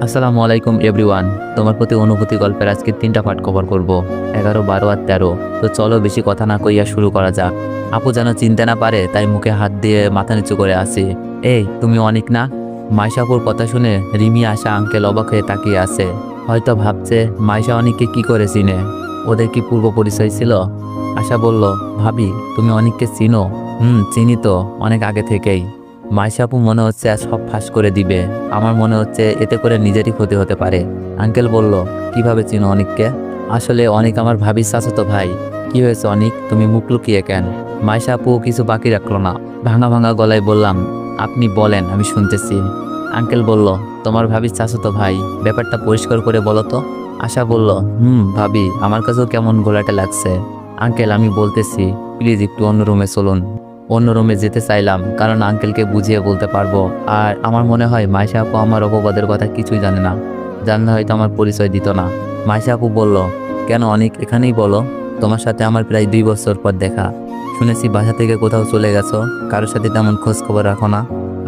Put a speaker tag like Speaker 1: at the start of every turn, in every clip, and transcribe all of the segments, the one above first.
Speaker 1: আসসালামু আলাইকুম এভরিওয়ান। তোমার প্রতি অনুভূতি গল্পের আজকে 3টা পার্ট কভার করব, 11, 12 আর 13। তো চলো বেশি কথা না কইয়া শুরু করা যাক। আপু যেন চিনতে না পারে তাই মুখে হাত দিয়ে মাথা নিচু করে আসি। এই তুমি অনিক না? মাইশা আপুর কথা শুনে রিমি আশা আঙ্কেল অবাক হয়ে তাকিয়ে আছে। হয়তো ভাবছে মাইশা অনিককে কি করে চিনে, ওদের কি পূর্ব পরিচয় ছিল? আশা বলল, ভাবি তুমি অনিককে চিনো? চিনি তো, অনেক আগে থেকেই। মাইশা আপু মনে হচ্ছে আজ সব ফাঁস করে দিবে। আমার মনে হচ্ছে এতে করে নিজেরই ক্ষতি হতে পারে। আঙ্কেল বলল, কিভাবে চিনো অনিককে? আসলে অনিক আমার ভাবির চাচাতো ভাই। কি হয়েছে অনিক, তুমি মুখ লুকিয়ে কেন? মাইশা আপু কিছু বাকি রাখলো না, ভাঙা ভাঙা গলায় বললাম, আপনি বলেন, আমি শুনতেছি। আঙ্কেল বলল, তোমার ভাবির চাচাতো ভাই, ব্যাপারটা পরিষ্কার করে বলো তো। আশা বলল, ভাবি আমার কাছেও কেমন গোলাটে লাগছে। আঙ্কেল আমি বলতেছি, প্লিজ একটু অন্য রুমে চলুন। অন্য রুমে যেতে চাইলাম কারণ আঙ্কেলকে বুঝিয়ে বলতে পারবো। আর আমার মনে হয় মাইশা আপু আমার অপবাদের কথা কিছুই জানে না, জানলে হয়তো আমার পরিচয় দিত না। মাইশা আপু বলল, কেন অনিক, এখানেই বলো। তোমার সাথে আমার প্রায় 2 বছর পর দেখা। শুনেছি বাসা থেকে কোথাও চলে গেছো, কারোর সাথে তেমন খোঁজ খবর রাখো না।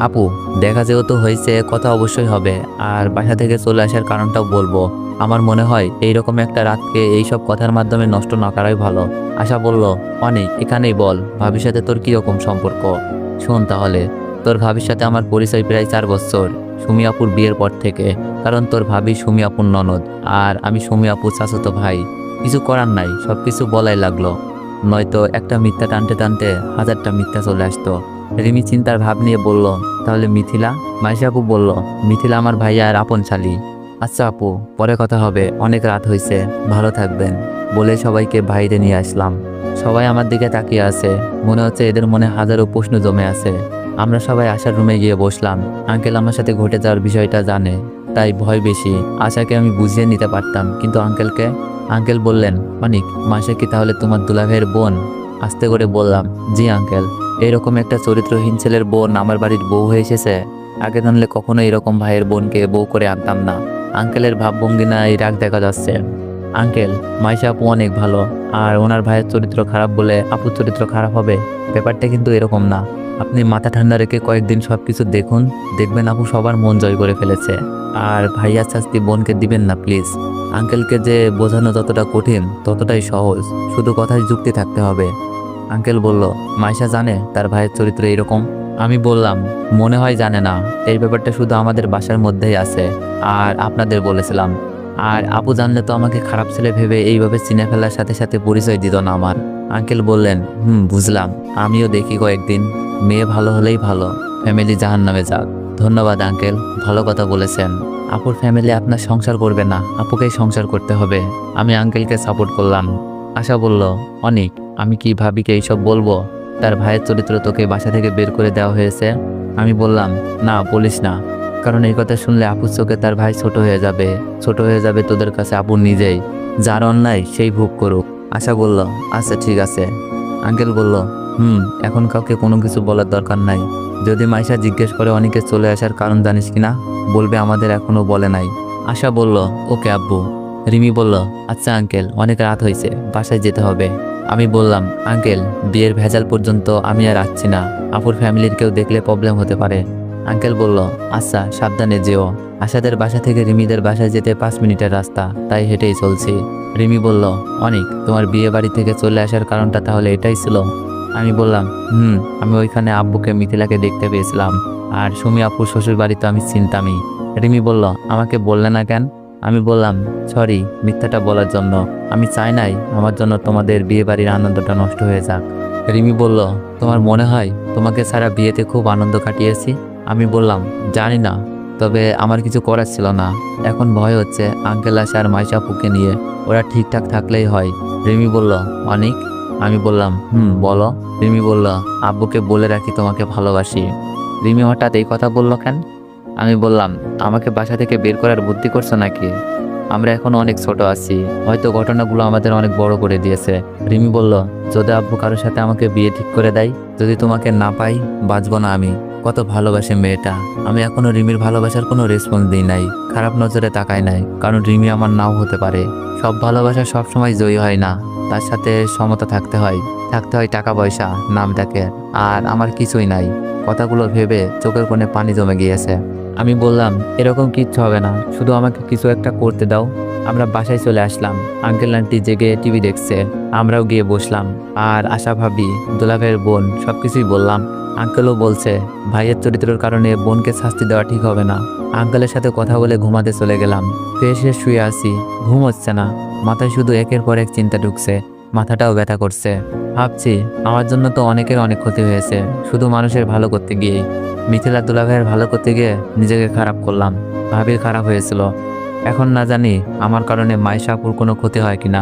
Speaker 1: আপু, দেখা যেহেতু হয়েছে, কথা অবশ্যই হবে, আর বাসা থেকে চলে আসার কারণটাও বলবো। আমার মনে হয় এইরকম একটা রাতকে এইসব কথার মাধ্যমে নষ্ট না করাই ভালো। আশা বলল, অনেক এখানেই বল, ভাবির সাথে তোর কিরকম সম্পর্ক? শোন তাহলে, তোর ভাবির সাথে আমার পরিচয় প্রায় 4 বছর, সুমি আপুর বিয়ের পর থেকে। কারণ তোর ভাবি সুমি আপুর ননদ, আর আমি সুমি আপুর চাচাতো ভাই। কিছু করার নাই, সবকিছু বলাই লাগলো, নয়তো একটা মিথ্যা টানতে টানতে 1000টা মিথ্যা চলে আসতো। রিমি চিন্তার ভাব নিয়ে বলল, তাহলে মিথিলা? মাইশা আপু বলল, মিথিলা আমার ভাইয়া আর আপন শালী। আচ্ছা আপু, পরে কথা হবে, অনেক রাত হয়েছে, ভালো থাকবেন। বলে সবাইকে বাইরে নিয়ে আসলাম। সবাই আমার দিকে তাকিয়ে আছে, মনে হচ্ছে এদের মনে হাজারো প্রশ্ন জমে আছে। আমরা সবাই আশার রুমে গিয়ে বসলাম। আঙ্কেল আমার সাথে ঘটে যাওয়ার বিষয়টা জানে, তাই ভয় বেশি। আশাকে আমি বুঝিয়ে নিতে পারতাম, কিন্তু আঙ্কেলকে? আঙ্কেল বললেন, মানিক, মাসে কি তাহলে তোমার দুলাভাইয়ের বোন? আস্তে করে বললাম, জি আঙ্কেল। এরকম একটা চরিত্রহীন ছেলের বোন আমার বাড়ির বউ হয়ে এসেছে। আগে জানলে কখনো এরকম ভাইয়ের বোনকে বউ করে আনতাম না। আঙ্কেলের ভাবভঙ্গিনায় রাগ দেখা যাচ্ছে। আঙ্কেল, মাইশা আপু অনেক ভালো, আর ওনার ভাইয়ের চরিত্র খারাপ বলে আপুর চরিত্র খারাপ হবে, ব্যাপারটা কিন্তু এরকম না। আপনি মাথা ঠান্ডা রেখে কয়েকদিন সবকিছু দেখুন, দেখবেন আপু সবার মন জয় করে ফেলেছে। আর ভাইয়ার শাস্তি বোনকে দিবেন না প্লিজ। আঙ্কেলকে যে বোঝানো যতটা কঠিন ততটাই সহজ, শুধু কথায় যুক্তি থাকতে হবে। আঙ্কেল বলল, মাইশা জানে তার ভাইয়ের চরিত্র এরকম? আমি বললাম, মনে হয় জানে না, এই ব্যাপারটা শুধু আমাদের বাসার মধ্যেই আছে, আর আপনাদের বলেছিলাম। আর আপু জানলে তো আমাকে খারাপ ছেলে ভেবে এইভাবে চিনে ফেলার সাথে সাথে পরিচয় দিত না আমার। আঙ্কেল বললেন, বুঝলাম, আমিও দেখি কয়েকদিন, মেয়ে ভালো হলেই ভালো, ফ্যামিলি জাহান্নামে যাক। ধন্যবাদ আঙ্কেল, ভালো কথা বলেছেন। আপুর ফ্যামিলি আপনার সংসার করবে না, আপুকেই সংসার করতে হবে। আমি আঙ্কেলকে সাপোর্ট করলাম। আশা বলল, অনিক, আমি কি ভাবিকে এইসব বলবো? তার ভাইয়ের চরিত্র তোকে বাসা থেকে বের করে দেওয়া হয়েছে? আমি বললাম, না বলিস না, কারণ এই কথা শুনলে আপুর চোখে তার ভাই ছোট হয়ে যাবে, ছোট হয়ে যাবে তোদের কাছে আপু নিজেই। যার অন্যায় সেই ভোগ করুক। আশা বলল, আচ্ছা ঠিক আছে। আঙ্কেল বলল, এখন কাউকে কোনো কিছু বলার দরকার নাই। যদি মাইশা জিজ্ঞেস করে অনেকে চলে আসার কারণ জানিস কিনা, বলবে আমাদের এখনো বলে নাই। আশা বলল, ওকে আব্বু। রিমি বলল, আচ্ছা আঙ্কেল, অনেক রাত হয়েছে, বাসায় যেতে হবে। আমি বললাম, আঙ্কেল, বিয়ের ভেজাল পর্যন্ত আমি আর আসছি না, আপুর ফ্যামিলির কেউ দেখলে প্রবলেম হতে পারে। আঙ্কেল বলল, আচ্ছা সাবধানে যেও। আশাদের বাসা থেকে রিমিদের বাসায় যেতে 5 মিনিটের রাস্তা, তাই হেঁটেই চলছি। রিমি বলল, অনিক, তোমার বিয়ে বাড়ি থেকে চলে আসার কারণটা তাহলে এটাই ছিল? আমি বললাম, আমি ওইখানে আব্বুকে মিথিলাকে দেখতে পেয়েছিলাম, আর সুমি আপুর শ্বশুর বাড়ি তো আমি চিনতামই। রিমি বলল, আমাকে বললে না কেন? আমি বললাম, সরি মিথ্যাটা বলার জন্য, আমি চাই নাই আমার জন্য তোমাদের বিয়ে বাড়ির আনন্দটা নষ্ট হয়ে যাক। রিমি বলল, তোমার মনে হয় তোমাকে ছাড়া বিয়েতে খুব আনন্দ কাটিয়েছি? আমি বললাম, জানি না, তবে আমার কিছু করার ছিল না। এখন ভয় হচ্ছে আঙ্কেল আশা আর মাইশা আপুকে নিয়ে, ওরা ঠিকঠাক থাকলেই হয়। রিমি বলল, অনিক? আমি বললাম, বলো। রিমি বলল, আব্বুকে বলে রাখি তোমাকে ভালোবাসি। রিমি হঠাৎ এই কথা বলল কেন? আমি বললাম, আমাকে বাসা থেকে বের করার বুদ্ধি করছো নাকি? আমরা এখন অনেক ছোট আছি, হয়তো ঘটনাগুলো আমাদের অনেক বড় করে দিয়েছে। রিমি বলল, যদি আব্বু কারোর সাথে আমাকে বিয়ে ঠিক করে দেয়, যদি তোমাকে না পাই, বাঁচবো না আমি। কত ভালোবাসে মেয়েটা। আমি এখনো রিমির ভালোবাসার কোনো রেসপন্স দিই নাই, খারাপ নজরে তাকাই নাই, কারণ রিমি আমার নাও হতে পারে। সব ভালোবাসা সবসময় জয়ী হয় না, তার সাথে সমতা থাকতে হয়, টাকা পয়সা, নাম ডাকে, আর আমার কিছুই নাই। কথাগুলো ভেবে চোখের কোণে পানি জমে গিয়েছে। আমি বললাম, এরকম কিচ্ছু হবে না, শুধু আমাকে কিছু একটা করতে দাও। আমরা বাসায় চলে আসলাম। আঙ্কেল আন্টি জেগে টিভি দেখছে, আমরাও গিয়ে বসলাম। আর আশা ভাবি, দুলাভাইয়ের বোন সবকিছুই বললাম। আঙ্কেলও বলছে ভাইয়ের চরিত্রের কারণে বোনকে শাস্তি দেওয়া ঠিক হবে না। আঙ্কেলের সাথে কথা বলে ঘুমাতে চলে গেলাম। ফ্রেশ হয়ে শুয়ে আছি, ঘুম হচ্ছে না। মাথায় শুধু একের পর এক চিন্তা ঢুকছে, মাথাটাও ব্যথা করছে। ভাবছি আমার জন্য তো অনেকের অনেক ক্ষতি হয়েছে, শুধু মানুষের ভালো করতে গিয়েই। মিথিলা দুলাভাইয়ের ভালো করতে গিয়ে নিজেকে খারাপ করলাম, ভাবির খারাপ হয়েছিল। এখন না জানি আমার কারণে মাইশাপুর কোনো ক্ষতি হয় কিনা।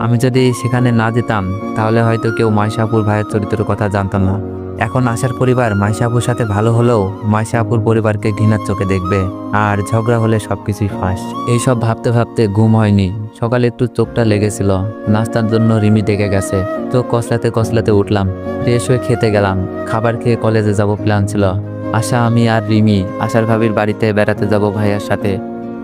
Speaker 1: আমি যদি সেখানে না যেতাম তাহলে হয়তো কেউ মাইশাপুর ভাইয়ের চরিত্রের কথা জানতাম না। এখন আশার পরিবার মাইশাপুর সাথে ভালো হলেও মাইশাপুর পরিবারকে ঘৃণার চোখে দেখবে, আর ঝগড়া হলে সবকিছুই ফাঁস। এইসব ভাবতে ভাবতে ঘুম হয়নি। সকালে একটু চোখটা লেগেছিল, নাস্তার জন্য রিমি ডেকে গেছে। চোখ কসলাতে কসলাতে উঠলাম, ফ্রেশ হয়ে খেতে গেলাম। খাবার খেয়ে কলেজে যাব প্ল্যান ছিল। আশা, আমি আর রিমি আশার ভাবির বাড়িতে বেড়াতে যাব ভাইয়ার সাথে।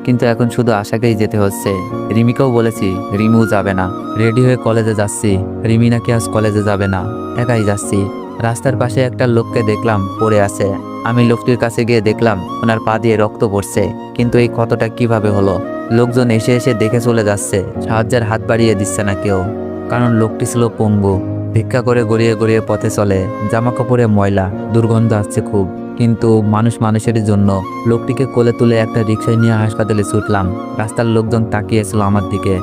Speaker 1: কিন্তু এখন শুধু আশাকেই যেতে হচ্ছে। রিমিকেও বলেছি, রিমিও যাবে না। রেডি হয়ে কলেজে যাচ্ছি, রিমি নাকি আজ কলেজে যাবে না, একাই যাচ্ছি। রাস্তার পাশে একটা লোককে দেখলাম পড়ে আছে। আমি লোকটির কাছে গিয়ে দেখলাম ওনার পা দিয়ে রক্ত পড়ছে। কিন্তু এই ক্ষতটা কিভাবে হলো? লোকজন এসে এসে দেখে চলে যাচ্ছে, সাহায্যের হাত বাড়িয়ে দিচ্ছে না কেউ। কারণ লোকটি ছিল পঙ্গু, ভিক্ষা করে গড়িয়ে গড়িয়ে পথে চলে, জামা কাপড়ে ময়লা, দুর্গন্ধ আসছে খুব। কিন্তু মানুষ মানুষের জন্য লোকটিকে কোলে তুলে একটা রিকশায় নিয়ে হাসপাতালে ছুটলাম। রাস্তার লোকজন তাকিয়েছিল আমার দিকে।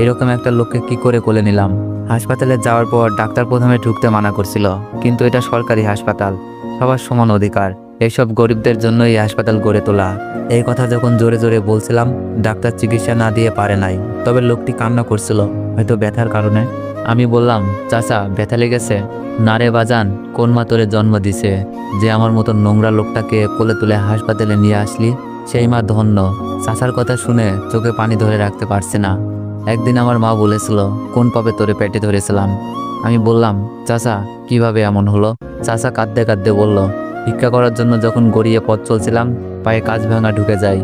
Speaker 1: এরকম একটা লোককে কি করে কোলে নিলাম? হাসপাতালে যাওয়ার পর ডাক্তার প্রথমে ঢুকতে মানা করছিল, কিন্তু এটা সরকারি হাসপাতাল, সবার সমান অধিকার। এইসব গরিবদের জন্য এই হাসপাতাল গড়ে তোলা। এই কথা যখন জোরে জোরে বলছিলাম, ডাক্তার চিকিৎসা না দিয়ে পারে নাই। তবে লোকটি কান্না করছিল, হয়তো ব্যথার কারণে। আমি বললাম, চাচা ব্যথা লেগেছে? না রে বাজান, কোন মা তোরে জন্ম দিছে যে আমার মতো নোংরা লোকটাকে কোলে তুলে হাসপাতালে নিয়ে আসলি? সেই মা ধন্য। চাচার কথা শুনে চোখে পানি ধরে রাখতে পারছে না। একদিন আমার মা বলেছিল, কোন পাবে তোরে পেটে ধরেছিলাম। আমি বললাম, চাচা কিভাবে এমন হলো? চাচা কাঁদতে কাঁদতে বলল, ভিক্ষা করার জন্য যখন গড়িয়ে পথ চলছিলাম, পায়ে কাজ ভাঙা ঢুকে যায়।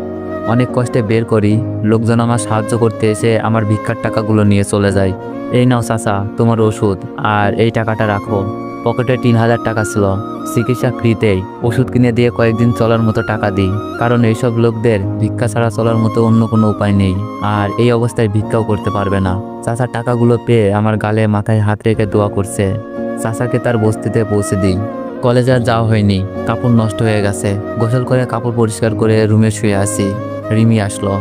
Speaker 1: অনেক কষ্টে বের করি, লোকজন আমার সাহায্য করতে এসে আমার ভিক্ষার টাকাগুলো নিয়ে চলে যায়। এই নাও চাচা তোমার ওষুধ, আর এই টাকাটা রাখো। পকেটে 3,000 টাকা ছিল, চিকিৎসা ফ্রিতেই। ওষুধ কিনে দিয়ে কয়েকদিন চলার মতো টাকা দিই, কারণ এইসব লোকদের ভিক্ষা ছাড়া চলার মতো অন্য কোনো উপায় নেই, আর এই অবস্থায় ভিক্ষাও করতে পারবে না। চাচা টাকাগুলো পেয়ে আমার গালে মাথায় হাত রেখে দোয়া করছে। চাচাকে তার বস্তিতে পৌঁছে দিই। কলেজে আর যাওয়া হয়নি, কাপড় নষ্ট হয়ে গেছে। গোসল করে কাপড় পরিষ্কার করে রুমে শুয়ে আছি। রিমি আসলো।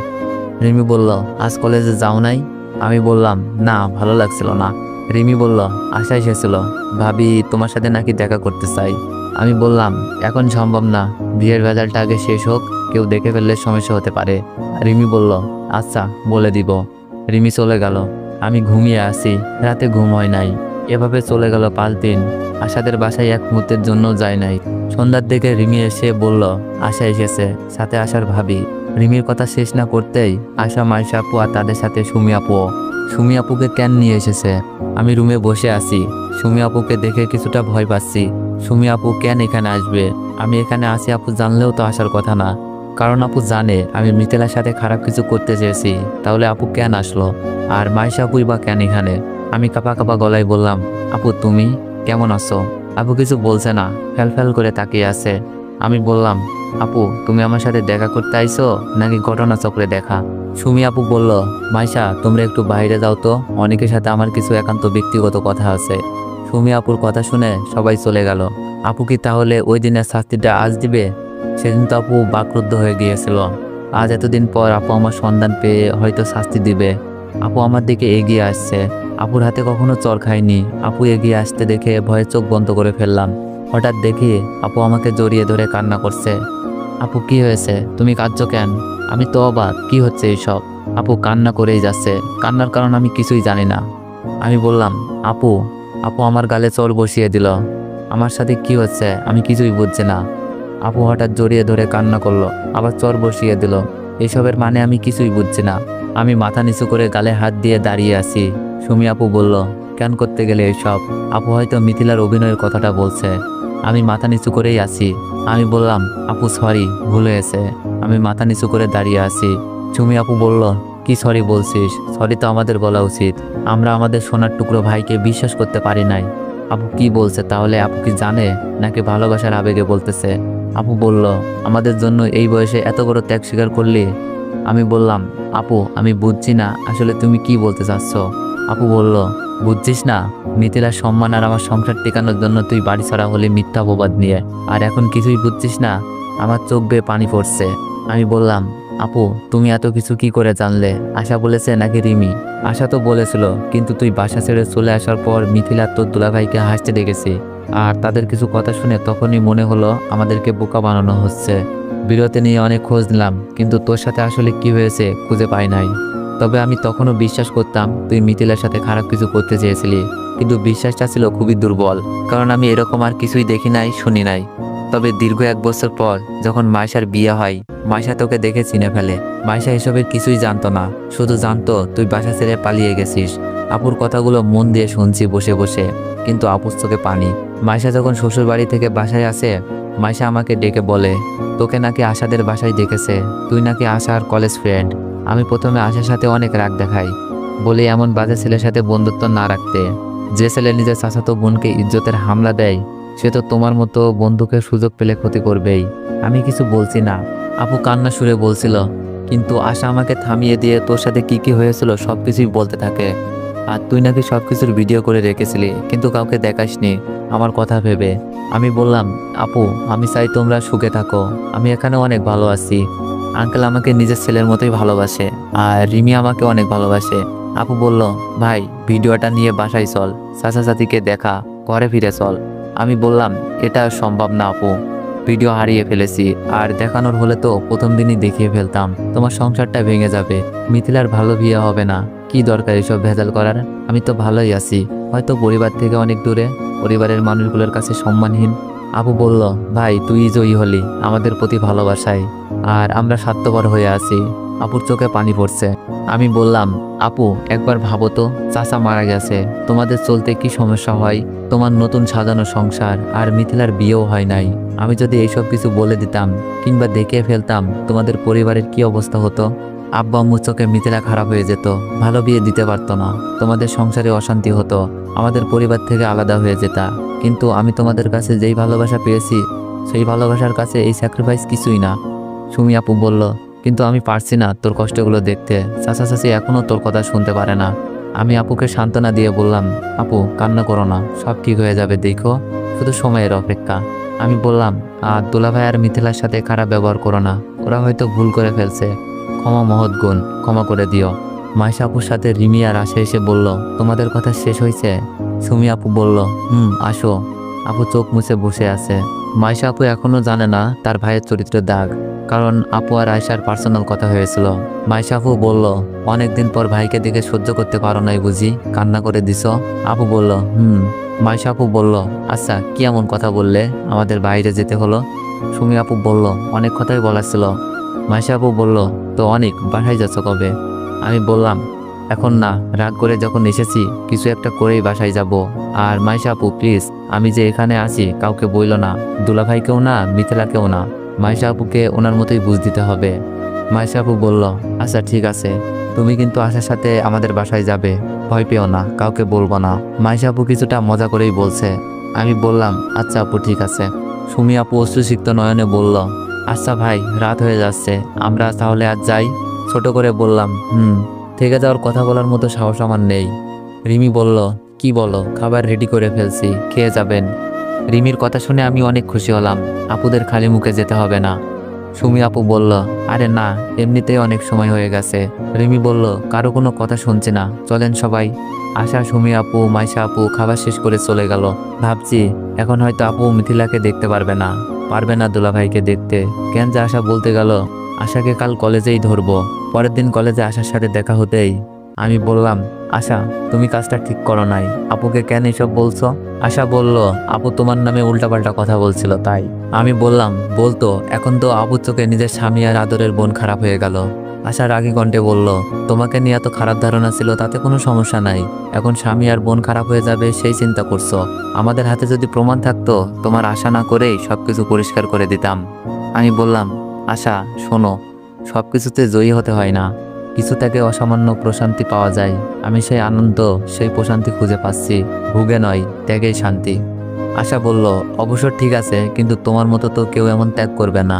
Speaker 1: রিমি বলল, আজ কলেজে যাও নাই? আমি বললাম, না, ভালো লাগছিল না। রিমি বলল, আশা এসেছিল, ভাবি তোমার সাথে নাকি দেখা করতে চাই। আমি বললাম, এখন সম্ভব না, বিয়ের ভেজালটা আগে শেষ হোক, কেউ দেখে ফেললে সমস্যা হতে পারে। রিমি বলল, আচ্ছা, বলে দিব। রিমি চলে গেল। আমি ঘুমিয়ে আছি, রাতে ঘুম হয় নাই। এভাবে চলে গেল 5 দিন। আশাদের বাসায় এক মুহূর্তের জন্য যায় নাই। সন্ধ্যার দিকে রিমি এসে বলল, আশা এসেছে, সাথে আশার ভাবি। রিমির কথা শেষ না করতেই আশা, মাইশা আপু আর তাদের সাথে সুমি আপুও। সুমি আপুকে কেন নিয়ে এসেছে? আমি রুমে বসে আছি, সুমি আপুকে দেখে কিছুটা ভয় পাচ্ছি। সুমি আপু কেন এখানে আসবে? আমি এখানে আছি আপু জানলেও তো আসার কথা না, কারণ আপু জানে আমি মিথিলার সাথে খারাপ কিছু করতে চেয়েছি। তাহলে আপু কেন আসলো? আর মাইশা আপুই বা কেন এখানে? আমি কাঁপা কাঁপা গলায় বললাম, আপু তুমি কেমন আছো? আপু কিছু বলছে না, ফ্যাল করে তাকিয়ে আছে। আমি বললাম, আপু তুমি আমার সাথে দেখা করতে আইছো নাকি ঘটনা চক্রে দেখা? সুমি আপু বলল, মাইশা তোমরা একটু বাইরে যাও তো, অনেকের সাথে আমার কিছু একান্ত ব্যক্তিগত কথা আছে। সুমি আপুর কথা শুনে সবাই চলে গেল। আপু কি তাহলে ওই দিনের শাস্তিটা আজ দিবে? সেদিন তো আপু বাকরুদ্ধ হয়ে গিয়েছিল। আজ এতদিন পর আপু আমার সন্ধান পেয়ে হয়তো শাস্তি দিবে। আপু আমার দিকে এগিয়ে আসছে। আপুর হাতে কখনো চর খাইনি। আপু এগিয়ে আসতে দেখে ভয়ে চোখ বন্ধ করে ফেললাম। হঠাৎ দেখি আপু আমাকে জড়িয়ে ধরে কান্না করছে। আপু কি হয়েছে, তুমি কাঁদছো কেন? আমি তো অবাক, কি হচ্ছে এইসব? আপু কান্না করেই যাচ্ছে, কান্নার কারণ আমি কিছুই জানি না। আমি বললাম, আপু আপু আমার গালে চর বসিয়ে দিল। আমার সাথে কি হচ্ছে আমি কিছুই বুঝছি না। আপু হঠাৎ জড়িয়ে ধরে কান্না করলো, আবার চর বসিয়ে দিল। এসবের মানে আমি কিছুই বুঝছি না। আমি মাথা নিচু করে গালে হাত দিয়ে দাঁড়িয়ে আছি। সুমি আপু বলল, কেন করতে গেলে এসব? আপু হয়তো মিথিলার অভিনয়ের কথাটা বলছে। আমি মাথা নিচু করেই আছি। আমি বললাম, আপু সরি, ভুল হয়েছে। আমি মাথা নিচু করে দাঁড়িয়ে আছি। সুমি আপু বলল, কি সরি বলছিস? সরি তো আমাদের বলা উচিত। আমরা আমাদের সোনার টুকরো ভাইকে বিশ্বাস করতে পারি নাই। আপু কি বলছে তাহলে? আপু কি জানে নাকি ভালোবাসার আবেগে বলতেছে? আপু বলল, আমাদের জন্য এই বয়সে এত বড় ত্যাগ স্বীকার করলি? আমি বললাম, আপু আমি বুঝছি না আসলে তুমি কি বলতে চাচ্ছ। আপু বলল, বুঝছিস না? মিথিলার সম্মান আর আমার সংসার টেকানোর জন্য তুই বাড়ি ছাড়া হলে মিথ্যা অপবাদ নিয়ে, আর এখন কিছুই বুঝছিস না? আমার চোখ বেয়ে পানি পড়ছে। আমি বললাম, আপু তুমি এত কিছু কি করে জানলে? আশা বলেছে নাকি রিমি? আশা তো বলেছিল, কিন্তু তুই বাসা ছেড়ে চলে আসার পর মিথিলা তোর দুলাভাইকে হাসতে দেখেছি, আর তাদের কিছু কথা শুনে তখনই মনে হলো আমাদেরকে বোকা বানানো হচ্ছে। বিরতি নিয়ে অনেক খোঁজ নিলাম, কিন্তু তোর সাথে আসলে কি হয়েছে খুঁজে পাই নাই। তবে আমি তখনও বিশ্বাস করতাম তুই মিথিলার সাথে খারাপ কিছু করতে চেয়েছিলি, কিন্তু বিশ্বাসটা ছিল খুবই দুর্বল, কারণ আমি এরকম আর কিছুই দেখি নাই, শুনি নাই। তবে দীর্ঘ 1 বছর পর যখন মাইশার বিয়ে হয়, মাইশা তোকে দেখে চিনে ফেলে। মাইশা এসবের কিছুই জানতো না, শুধু জানতো তুই বাসা ছেড়ে পালিয়ে গেছিস। আপুর কথাগুলো মন দিয়ে শুনছি বসে বসে, কিন্তু আপুর চোখে পানি। মাইশা যখন শ্বশুর বাড়ি থেকে বাসায় আসে, মাইশা আমাকে ডেকে বলে, তোকে নাকি আশাদের বাসায় দেখেছে, তুই নাকি আশার কলেজ ফ্রেন্ড। আমি প্রথমে আশার সাথে অনেক রাগ দেখাই, বলে এমন বাজে ছেলের সাথে বন্ধুত্ব না রাখতে। যে ছেলে নিজের চাচাতো বোনকে ইজ্জতের হামলা দেয়, সে তো তোমার মতো বন্ধুকে সুযোগ পেলে ক্ষতি করবেই। আমি কিছু বলছি না। আপু কান্না সুরে বলছিল, কিন্তু আশা আমাকে থামিয়ে দিয়ে তোর সাথে কি কি হয়েছিল সবকিছুই বলতে থাকে। আর তুই নাকি সবকিছুর ভিডিও করে রেখেছিলি, কিন্তু কাউকে দেখাসনি আমার কথা ভেবে। আমি বললাম, আপু আমি চাই তোমরা সুখে থাকো, আমি এখানে অনেক ভালো আছি। আঙ্কেল আমাকে নিজের ছেলের মতোই ভালোবাসে, আর রিমি আমাকে অনেক ভালোবাসে। আপু বলল, ভাই ভিডিওটা নিয়ে বাসায় চল, চাচা চাচিকে দেখা, ঘরে ফিরে চল। আমি বললাম, এটা সম্ভব না আপু, ভিডিও হারিয়ে ফেলেছি, আর দেখানোর হলে তো প্রথম দিনই দেখিয়ে ফেলতাম। তোমার সংসারটা ভেঙে যাবে, মিথিলার ভালো বিয়ে হবে না। কি দরকার এসব ভেজাল করার? আমি তো ভালোই আছি, হয়তো পরিবার থেকে অনেক দূরে, পরিবারের মানুষগুলোর কাছে সম্মানহীন। আপু বলল, ভাই তুই জয়ী হলি আমাদের প্রতি ভালোবাসায়, আর আমরা স্বার্থপর হয়ে আছি। আপুর চোখে পানি পড়ছে। আমি বললাম, আপু একবার ভাবো তো, চাচা মারা গেছে, তোমাদের চলতে কি সমস্যা হয়, তোমার নতুন সাজানো সংসার, আর মিথিলার বিয়েও হয় নাই। আমি যদি এইসব কিছু বলে দিতাম কিংবা দেখিয়ে ফেলতাম, তোমাদের পরিবারের কি অবস্থা হতো? আব্বা আম্মুর চোখে মিথিলা খারাপ হয়ে যেত, ভালো বিয়ে দিতে পারতো না, তোমাদের সংসারে অশান্তি হতো, আমাদের পরিবার থেকে আলাদা হয়ে যেতা। কিন্তু আমি তোমাদের কাছে যেই ভালোবাসা পেয়েছি, সেই ভালোবাসার কাছে এই স্যাক্রিফাইস কিছুই না। সুমি আপু বলল, কিন্তু আমি পারছি না তোর কষ্টগুলো দেখতে, চাচা চাচি এখনও তোর কথা শুনতে পারে না। আমি আপুকে সান্ত্বনা দিয়ে বললাম, আপু কান্না করো না, সব ঠিক হয়ে যাবে, দেখো শুধু সময়ের অপেক্ষা। আমি বললাম, আর দুলাভাই আর মিথিলার সাথে খারাপ ব্যবহার করো না, ওরা হয়তো ভুল করে ফেলছে, ক্ষমা মহৎ গুণ, ক্ষমা করে দিও। মাইশা আপুর সাথে রিমি আর আশা এসে বলল, তোমাদের কথা শেষ হয়েছে? সুমি আপু বলল, আসো। আপু চোখ মুছে বসে আছে। মাইশা আপু এখনো জানে না তার ভাইয়ের চরিত্রের দাগ, কারণ আপু আর আয়শার পার্সোনাল কথা হয়েছিল। মাইশা আপু বলল, অনেকদিন পর ভাইকে দেখে সহ্য করতে পারো নাই বুঝি, কান্না করে দিছ? আপু বলল, মাইশা আপু বলল, আচ্ছা কি এমন কথা বললে আমাদের বাইরে যেতে হলো? সুমি আপু বলল, অনেক কথাই বলা ছিল। মাইশা আপু বলল, তো অনেক, বাসায় যাচ্ছ কবে? আমি বললাম, এখন না, রাগ করে যখন এসেছি কিছু একটা করেই বাসায় যাব। আর মাইশা আপু প্লিজ, আমি যে এখানে আছি কাউকে বইল না, দুলাভাইকেও না, মিথিলাকেও না। মাইশা আপুকে ওনার মতোই বুঝ দিতে হবে। মাইশা আপু বলল, আচ্ছা ঠিক আছে, তুমি কিন্তু আশার সাথে আমাদের বাসায় যাবে, ভয় পেও না, কাউকে বলবো না। মাইশা আপু কিছুটা মজা করেই বলছে। আমি বললাম, আচ্ছা আপু ঠিক আছে। সুমি আপু অশ্রুসিক্ত নয়নে বলল, আচ্ছা ভাই রাত হয়ে যাচ্ছে, আমরা তাহলে আজ যাই? ছোট করে বললাম, থেকে যাওয়ার কথা বলার মতো সাহস আমার নেই। রিমি বলল, কি বলো, খাবার রেডি করে ফেলছি, খেয়ে যাবেন। রিমির কথা শুনে আমি অনেক খুশি হলাম, আপুদের খালি মুখে যেতে হবে না। সুমি আপু বলল, আরে না, এমনিতেই অনেক সময় হয়ে গেছে। রিমি বলল, কারো কোনো কথা শুনছি না, চলেন সবাই। আশা, সুমি আপু, মাইশা আপু খাবার শেষ করে চলে গেল। ভাবছি এখন হয়তো আপু মিথিলাকে দেখতে পারবে না দুলাভাইকে দেখতে। কেন যে আশা বলতে গেল, আশাকে কাল কলেজেই ধরবো। পরের দিন কলেজে আশার সাথে দেখা হতেই আমি বললাম, আশা তুমি কাজটা ঠিক করো নাই, আপুকে কেন এসব বলছো? আশা বলল, আপু তোমার নামে উল্টাপাল্টা কথা বলছিল তাই। আমি বললাম, বলতো, এখন তো আপুর চোখে নিজের স্বামী আর আদরের বোন খারাপ হয়ে গেল। আশা রাগী কণ্ঠে বলল, তোমাকে নিয়ে এত খারাপ ধারণা ছিল তাতে কোনো সমস্যা নাই, এখন স্বামী আর বোন খারাপ হয়ে যাবে সেই চিন্তা করছো। আমাদের হাতে যদি প্রমাণ থাকতো, তোমার আশা না করেই সবকিছু পরিষ্কার করে দিতাম। আমি বললাম, আশা শোনো, সবকিছুতে জয়ী হতে হয় না, কিছু থেকে অসামান্য প্রশান্তি পাওয়া যায়। আমি সেই আনন্দ, সেই প্রশান্তি খুঁজে পাচ্ছি, ভুগে নয়, ত্যাগেই শান্তি। আশা বলল, অবশ্য ঠিক আছে, কিন্তু তোমার মতো তো কেউ এমন ত্যাগ করবে না।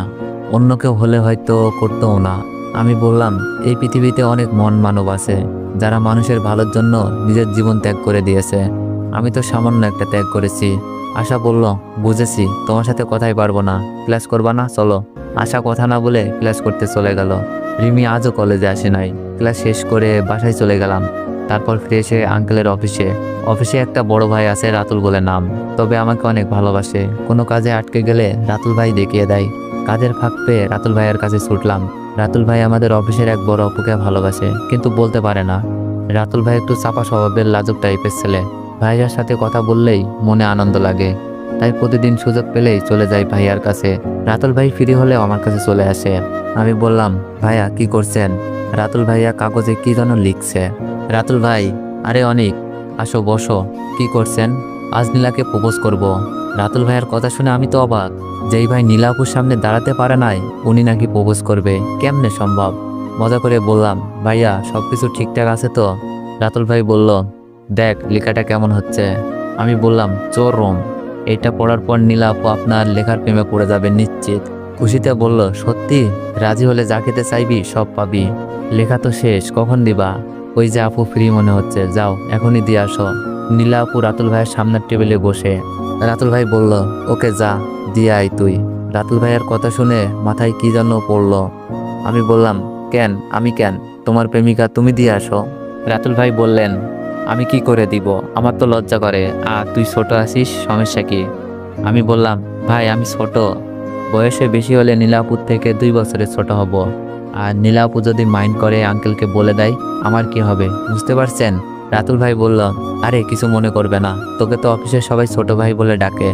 Speaker 1: অন্য কেউ হলে হয়তো করতেও না। আমি বললাম, এই পৃথিবীতে অনেক মন মানব আছে যারা মানুষের ভালোর জন্য নিজের জীবন ত্যাগ করে দিয়েছে। আমি তো সামান্য একটা ত্যাগ করেছি। আশা বলল, বুঝেছি, তোমার সাথে কথাই পারবো না। ক্লাস করবা না, চলো। আশা কথা না বলে ক্লাস করতে চলে গেল। রিমি আজও কলেজে আসে নাই। ক্লাস শেষ করে বাসায় চলে গেলাম। তারপর ফিরে এসে আঙ্কেলের অফিসে। অফিসে একটা বড় ভাই আছে, রাতুল বলে নাম। তবে আমাকে অনেক ভালোবাসে। কোনো কাজে আটকে গেলে রাতুল ভাই দেখিয়ে দেয়। কাজের ফাঁক পেয়ে রাতুল ভাইয়ের কাছে ছুটলাম। রাতুল ভাই আমাদের অফিসের এক বড় অপুকে ভালোবাসে, কিন্তু বলতে পারে না। রাতুল ভাই একটু চাপা স্বভাবের, লাজুক টাইপের ছেলে। ভাইয়ার সাথে কথা বললেই মনে আনন্দ লাগে, তাই প্রতিদিন সুযোগ পেলেই চলে যাই ভাইয়ার কাছে। রাতুল ভাই ফ্রি হলেও আমার কাছে চলে আসে। আমি বললাম, ভাইয়া কি করছেন? রাতুল ভাইয়া কাগজে কি যেন লিখছে। রাতুল ভাই, আরে অনিক, আসো বসো। কি করছেন? আজ নীলাকে প্রপোজ করব। রাতুল ভাইয়ের কথা শুনে আমি তো অবাক। যেই ভাই নীলাপুর সামনে দাঁড়াতে পারে নাই, উনি নাকি প্রপোজ করবে, কেমনে সম্ভব? মজা করে বললাম, ভাইয়া সবকিছু ঠিকঠাক আছে তো? রাতুল ভাই বলল, দেখ লেখাটা কেমন হচ্ছে। আমি বললাম, চরম। এটা পড়ার পর নীলা আপু আপনার লেখার প্রেমে পড়ে যাবে নিশ্চিত। খুশিতে বলল, সত্যি? রাজি হলে যা খেতে চাইবি সব পাবি। লেখা তো শেষ, কখন দিবা? ওই যে আপু ফ্রি মনে হচ্ছে, যাও এখনই দিয়ে আসো। নীলা আপু রাতুল ভাইয়ের সামনের টেবিলে বসে। রাতুল ভাই বলল, ওকে যা, দিয়ে আয় তুই। রাতুল ভাইয়ের কথা শুনে মাথায় কি যেন পড়ল। আমি বললাম, কেন? আমি কেন? তোমার প্রেমিকা, তুমি দিয়ে আসো। রাতুল ভাই বললেন, আমি কি করে দিব? আমার তো লজ্জা করে। তুই ছোট আছিস, সমস্যা কি? আমি বললাম, ভাই আমি ছোট, বয়সে বেশি হলে নীলাপুর থেকে 2 বছরের ছোট হব। আর নীলাপু যদি মাইন্ড করে আঙ্কেলকে বলে দেয়, আমার কি হবে? বুঝতে পারছেন? রাতুল ভাই বলল, আরে কিছু মনে করবে না, তোকে তো অফিসের সবাই ছোট ভাই বলে ডাকে।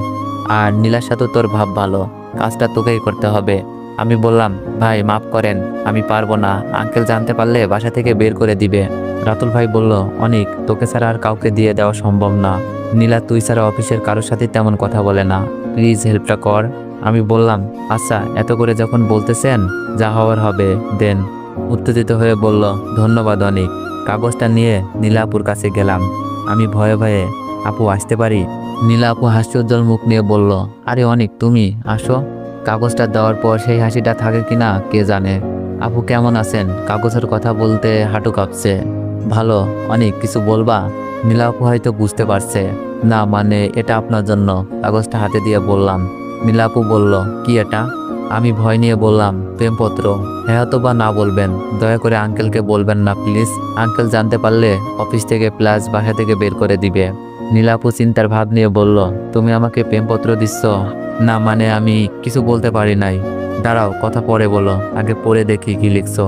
Speaker 1: আর নীলার সাথে তোর ভাব ভালো, কাজটা তোকেই করতে হবে। আমি বললাম, ভাই মাফ করেন, আমি পারবো না, আঙ্কেল জানতে পারলে বাসা থেকে বের করে দিবে। রাতুল ভাই বলল, অনিক, তোকে ছাড়া আর কাউকে দিয়ে দেওয়া সম্ভব না। নীলা তুই ছাড়া অফিসের কারোর সাথে তেমন কথা বলে না, প্লিজ হেল্পটা কর। আমি বললাম, আচ্ছা এত করে যখন বলতেছেন, যা হওয়ার হবে দেন। উত্তেজিত হয়ে বলল, ধন্যবাদ অনিক। কাগজটা নিয়ে নীলা আপুর কাছে গেলাম। আমি ভয়ে ভয়ে, আপু আসতে পারি? নীলা আপু হাস্যোজ্জ্বল মুখ নিয়ে বলল, আরে অনিক তুমি আসো। কাগজটা দেওয়ার পর সেই হাসিটা থাকে কিনা কে জানে। আপু কেমন আছেন? কাগজের কথা বলতে হাঁটু কাঁপছে। ভালো। অনেক কিছু বলবা? নীলা আপু হয়তো বুঝতে পারছে না, মানে এটা আপনার জন্য। কাগজটা হাতে দিয়ে বললাম। নীলা আপু বলল, কি এটা? আমি ভয় নিয়ে বললাম, প্রেমপত্র। হ্যাঁ অথবা না বলবেন, দয়া করে আঙ্কেলকে বলবেন না প্লিজ। আঙ্কেল জানতে পারলে অফিস থেকে প্লাস বাসা থেকে বের করে দিবে। নীলা আপু চিন্তার ভাব নিয়ে বলল, তুমি আমাকে প্রেমপত্র দিচ্ছ? না মানে আমি কিছু বলতে পারি নাই। দাঁড়াও, কথা পরে বলো, আগে পড়ে দেখি কি লিখছো।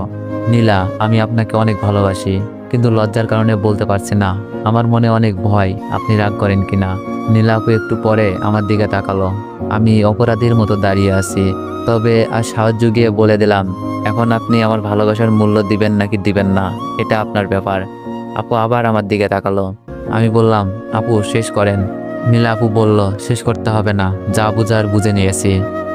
Speaker 1: নীলা, আমি আপনাকে অনেক ভালোবাসি, কিন্তু লজ্জার কারণে বলতে পারছি না। আমার মনে অনেক ভয় আপনি রাগ করেন কিনা। নীলা আপু একটু পরে আমার দিকে তাকালো। আমি অপরাধীর মতো দাঁড়িয়ে আছি। তবে আর সাহায্য গিয়ে বলে দিলাম, এখন আপনি আমার ভালোবাসার মূল্য দিবেন নাকি দিবেন না, এটা আপনার ব্যাপার। আপু আবার আমার দিকে তাকালো। আমি বললাম, আপু শেষ করেন। নীলা আপু বলল, শেষ করতে হবে না, যা বুঝার বুঝে নিয়েছি।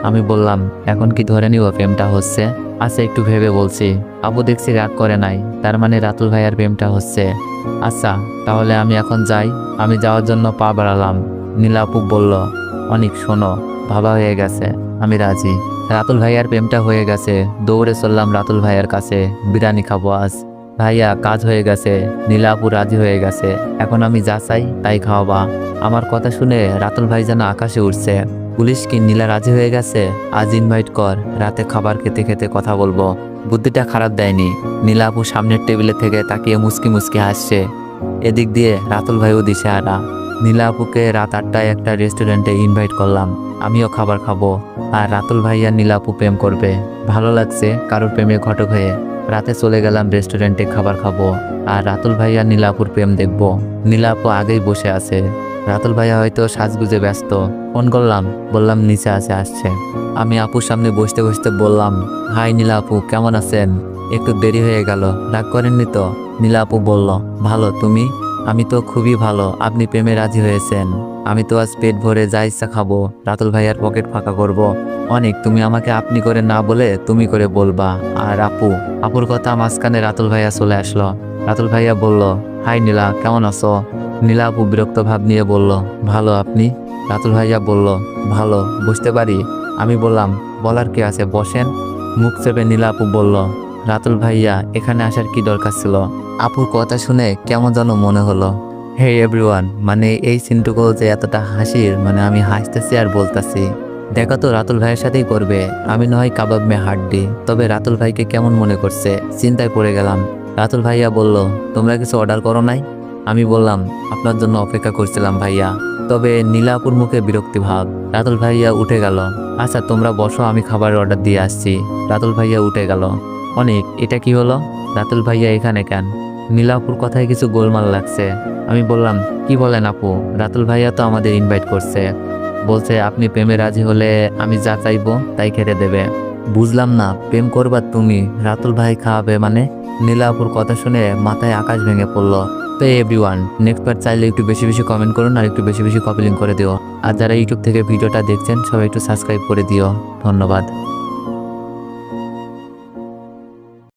Speaker 1: আমি বললাম, এখন কি ধরে নিব প্রেমটা হচ্ছে? আচ্ছা একটু ভেবে বলছি। আপু দেখছি রাগ করে নাই, তার মানে রাতুল ভাইয়ার প্রেমটা হচ্ছে। আচ্ছা তাহলে আমি এখন যাই। আমি যাওয়ার জন্য পা বাড়ালাম। নীলা আপু বলল, অনেক শোনো, ভাবা হয়ে গেছে, আমি রাজি। রাতুল ভাইয়ার প্রেমটা হয়ে গেছে। দৌড়ে চললাম রাতুল ভাইয়ার কাছে। বিরিয়ানি খাবো আজ। ভাইয়া কাজ হয়ে গেছে, নীলা আপু রাজি হয়ে গেছে, এখন আমি যা চাই তাই খাওয়াবা। আমার কথা শুনে রাতুল ভাই যেন আকাশে উঠছে। পুলিশ কি নীলা রাজি হয়ে গেছে? আজ ইনভাইট কর, রাতে খাবার খেতে খেতে কথা বলবো। বুদ্ধিটা খারাপ দেয়নি। নীলা আপু সামনের টেবিলে থেকে তাকিয়ে মুচকি মুচকি হাসছে। এদিক দিয়ে রাতুল ভাইও দিশেহারা। নীলা আপুকে রাত 8টায় একটা রেস্টুরেন্টে ইনভাইট করলাম। আমিও খাবার খাবো, আর রাতুল ভাই আর নীলা আপু প্রেম করবে। ভালো লাগছে কারোর প্রেমে ঘটক হয়ে। রাতে চলে গেলাম রেস্টুরেন্টে খাবার খাবো, আর রাতুল ভাই আর নীলা আপুর প্রেম দেখবো। নীলা আপু আগেই বসে আছে। রাতুল ভাইয়া হয়তো সাজগুজে ব্যস্ত। ফোন করলাম, বললাম নিচে আসছে। আমি আপুর সামনে বসতে বসতে বললাম, হাই নীলা আপু, কেমন আছেন? একটু দেরি হয়ে গেল, রাগ করেননি তো? নীলা আপু বলল, ভালো, তুমি? আমি তো খুবই ভালো, আপনি প্রেমে রাজি হয়েছেন। আমি তো আজ পেট ভরে যা ইচ্ছা খাবো, রাতুল ভাইয়ার পকেট ফাঁকা করব। অনেক, তুমি আমাকে আপনি করে না বলে তুমি করে বলবা। আর আপুর কথা মাঝখানে রাতুল ভাইয়া চলে আসলো। রাতুল ভাইয়া বলল, হাই নীলা, কেমন আছো? নীলা আপু বিরক্ত ভাব নিয়ে বলল, ভালো, আপনি? রাতুল ভাইয়া বলল, ভালো, বুঝতে পারি। আমি বললাম, বলার কি আছে, বসেন। মুখ চেপে নীলা আপু বলল, রাতুল ভাইয়া এখানে আসার কি দরকার ছিল? আপুর কথা শুনে কেমন যেন মনে হলো। হে এভরিওয়ান, মানে এই সিনটুকু যে এতটা হাসির, মানে আমি হাসতেছি আর বলতাছি, দেখা তো রাতুল ভাইয়ের সাথেই করবে। আমি নয় কাবাব মে হাড্ডি, তবে রাতুল ভাইকে কেমন মনে করছে, চিন্তায় পড়ে গেলাম। রাতুল ভাইয়া বলল, তোমরা কিছু অর্ডার করো নাই? আমি বললাম, আপনার জন্য অপেক্ষা করছিলাম ভাইয়া। তবে নীলাপুর মুখে বিরক্তি ভাব। রাতুল ভাইয়া উঠে গেল। আচ্ছা তোমরা বসো, আমি খাবারের অর্ডার দিয়ে আসছি। রাতুল ভাইয়া উঠে গেল। অনেক, এটা কি হলো? রাতুল ভাইয়া এখানে কেন? নীলাপুর কথায় কিছু গোলমাল লাগছে। আমি বললাম, কি বলেন আপু, রাতুল ভাইয়া তো আমাদের ইনভাইট করছে, বলছে আপনি প্রেমে রাজি হলে আমি যা চাইবো তাই খেতে দেবে। বুঝলাম না, প্রেম করবা তুমি, রাতুল ভাই খাওয়াবে মানে? নীলাপুর কথা শুনে মাথায় আকাশ ভেঙে পড়লো। তো এভরিওয়ান, নেক্সট বার চাইলে একটু বেশি বেশি কমেন্ট করুন আর একটু বেশি বেশি কপি লিঙ্ক করে দিও। আর যারা ইউটিউব থেকে ভিডিওটা দেখছেন সবাই একটু সাবস্ক্রাইব করে দিও। ধন্যবাদ।